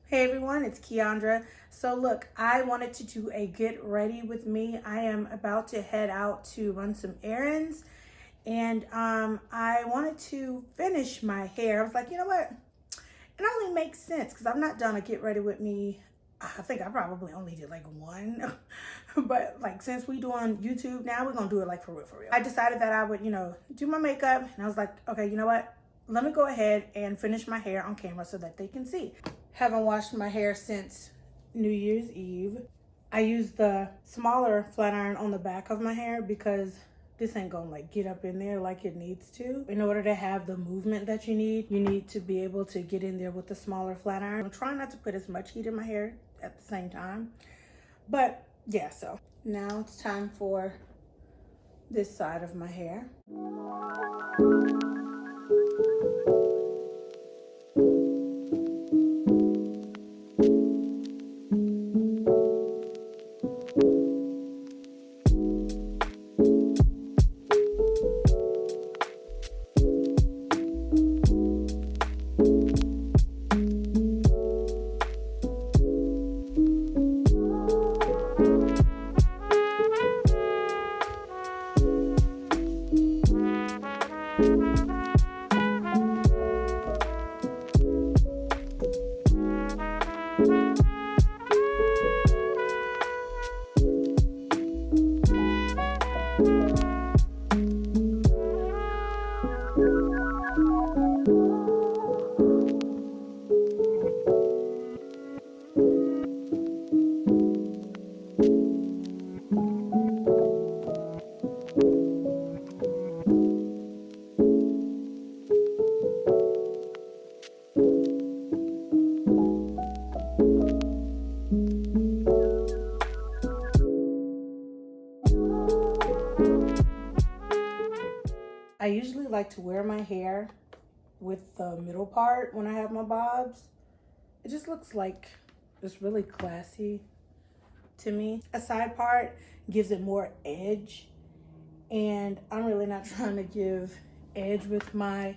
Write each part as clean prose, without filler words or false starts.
Hey everyone, it's Keandra. So look, I wanted to do a get ready with me. I am about to head out to run some errands, and I wanted to finish my hair. I was like, you know what? It only makes sense because I've not done a get ready with me. I think I probably only did like one, but like since we doing YouTube now, we're gonna do it like for real, for real. I decided that I would, do my makeup, and I was like, okay, you know what? Let me go ahead and finish my hair on camera so that they can see. Haven't washed my hair since New Year's Eve. I use the smaller flat iron on the back of my hair because this ain't gonna like get up in there like it needs to. In order to have the movement that you need to be able to get in there with the smaller flat iron. I'm trying not to put as much heat in my hair at the same time. But yeah, so now it's time for this side of my hair. I usually like to wear my hair with the middle part when I have my bobs. It just looks like it's really classy to me. A side part gives it more edge, and I'm really not trying to give edge with my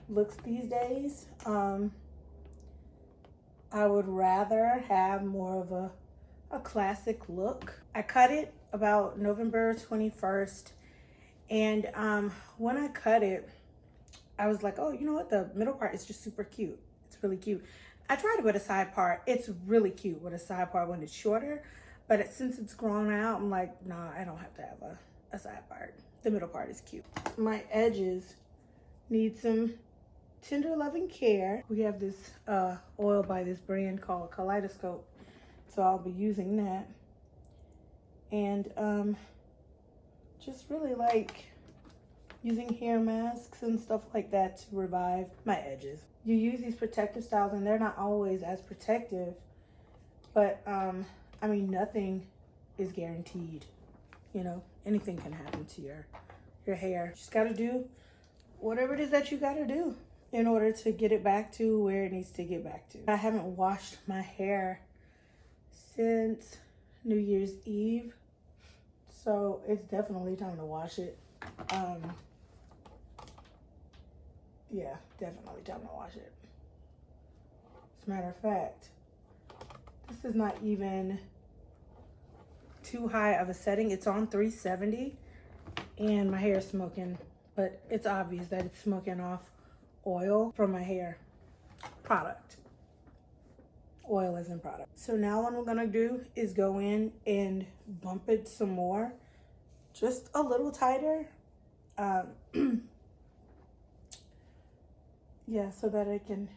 looks these days. I would rather have more of a classic look. I cut it about November 21st, and when I cut it, I was like, oh, you know what? The middle part is just super cute. It's really cute. I tried it with a side part. It's really cute with a side part when it's shorter, but since it's grown out, I'm like, nah, I don't have to have a side part. The middle part is cute. My edges need some tender loving care. We have this oil by this brand called Kaleidoscope, so I'll be using that. And just really like using hair masks and stuff like that to revive my edges. You use these protective styles and they're not always as protective, but I mean, nothing is guaranteed. Anything can happen to your hair. You just gotta do whatever it is that you gotta do in order to get it back to where it needs to get back to. I haven't washed my hair since New Year's Eve, so it's definitely time to wash it. Yeah, definitely time to wash it. As a matter of fact, this is not even too high of a setting. It's on 370 and my hair is smoking, but it's obvious that it's smoking off oil from my hair. Product. Oil is in product. So now what I'm gonna do is go in and bump it some more, just a little tighter. Yeah, so that it can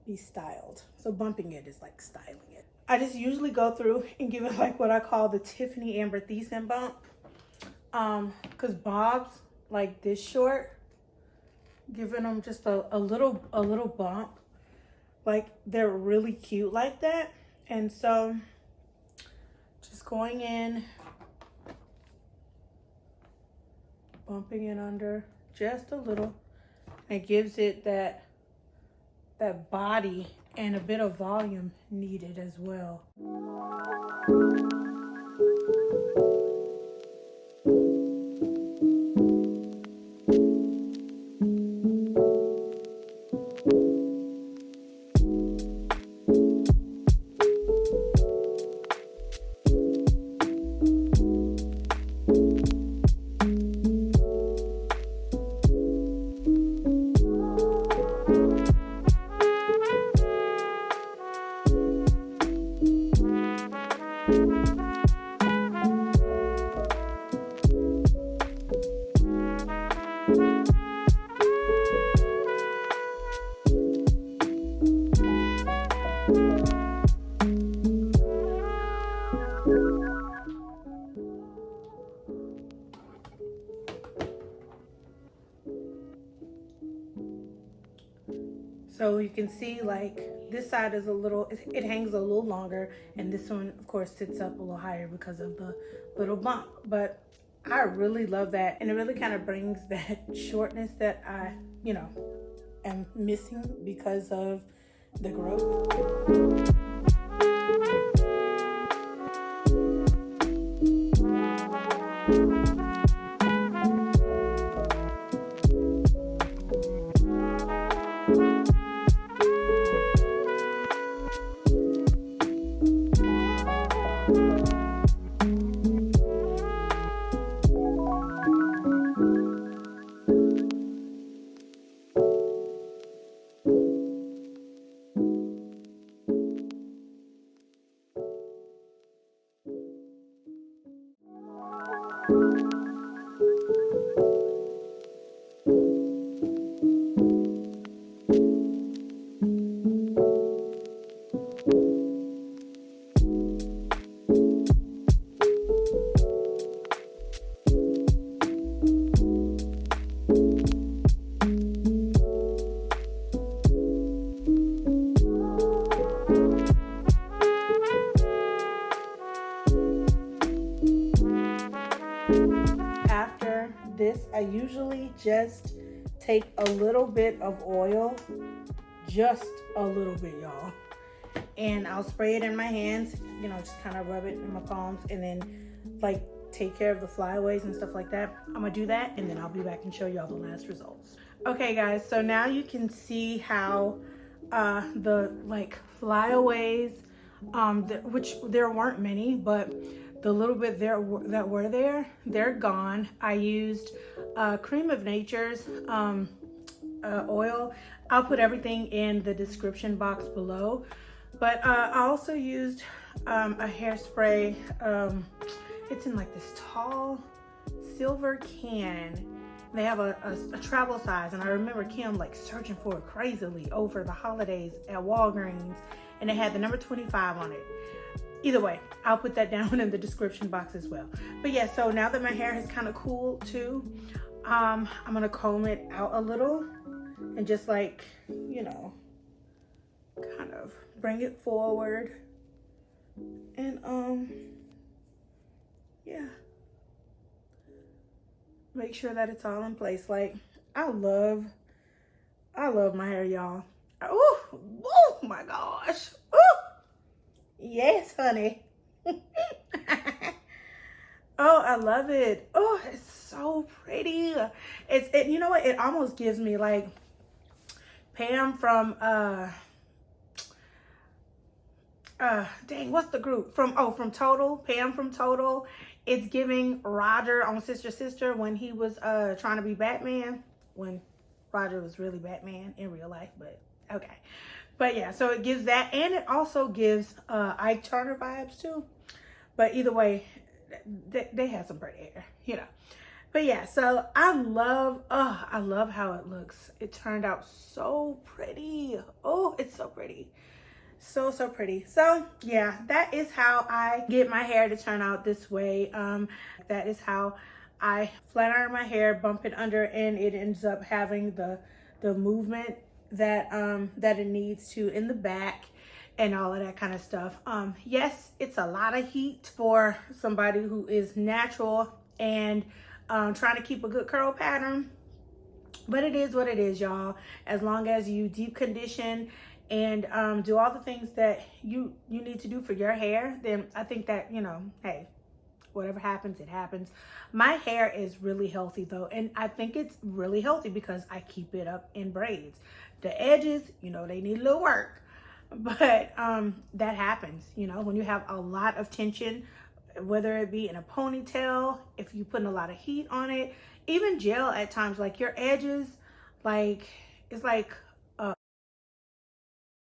be styled. So bumping it is like styling it. I just usually go through and give it like what I call the Tiffany Amber Thiessen bump. Cause bobs like this short, giving them just a little bump, like they're really cute like that. And so just going in, bumping it under just a little. It gives it that body and a bit of volume needed as well. can see like this side is a little, it hangs a little longer, and this one of course sits up a little higher because of the little bump. But I really love that, and it really kind of brings that shortness that I, am missing because of the growth. After this, I usually just take a little bit of oil, just a little bit, y'all, and I'll spray it in my hands, just kind of rub it in my palms, and then like take care of the flyaways and stuff like that. I'm gonna do that, and then I'll be back and show y'all the last results. Okay guys, so now you can see how the like flyaways, which there weren't many, but the little bit that were there, they're gone. I used Creme of Nature's oil. I'll put everything in the description box below. But I also used a hairspray. It's in like this tall silver can. They have a travel size, and I remember Kim like searching for it crazily over the holidays at Walgreens, and it had the number 25 on it. Either way, I'll put that down in the description box as well. But yeah, so now that my hair has kind of cooled too, I'm gonna comb it out a little and just like, kind of bring it forward. And yeah. Make sure that it's all in place. Like, I love my hair, y'all. Oh my gosh. Ooh. Yes, honey. Oh, I love it. Oh, it's so pretty. You know what? It almost gives me like Pam from dang, what's the group from Total? Pam from Total. It's giving Roger on Sister Sister when he was trying to be Batman, when Roger was really Batman in real life, but okay. But yeah, so it gives that, and it also gives Ike Turner vibes too. But either way, they have some pretty hair, But yeah, so I love how it looks. It turned out so pretty. Oh, it's so pretty. So pretty. So yeah, that is how I get my hair to turn out this way. That is how I flat iron my hair, bump it under, and it ends up having the movement that it needs to in the back and all of that kind of stuff. Yes, it's a lot of heat for somebody who is natural and trying to keep a good curl pattern, but it is what it is, y'all. As long as you deep condition and do all the things that you need to do for your hair, then I think that, hey, whatever happens, it happens. My hair is really healthy though, and I think it's really healthy because I keep it up in braids. The edges, they need a little work, but that happens, when you have a lot of tension, whether it be in a ponytail, if you're putting a lot of heat on it, even gel at times, like your edges, like it's like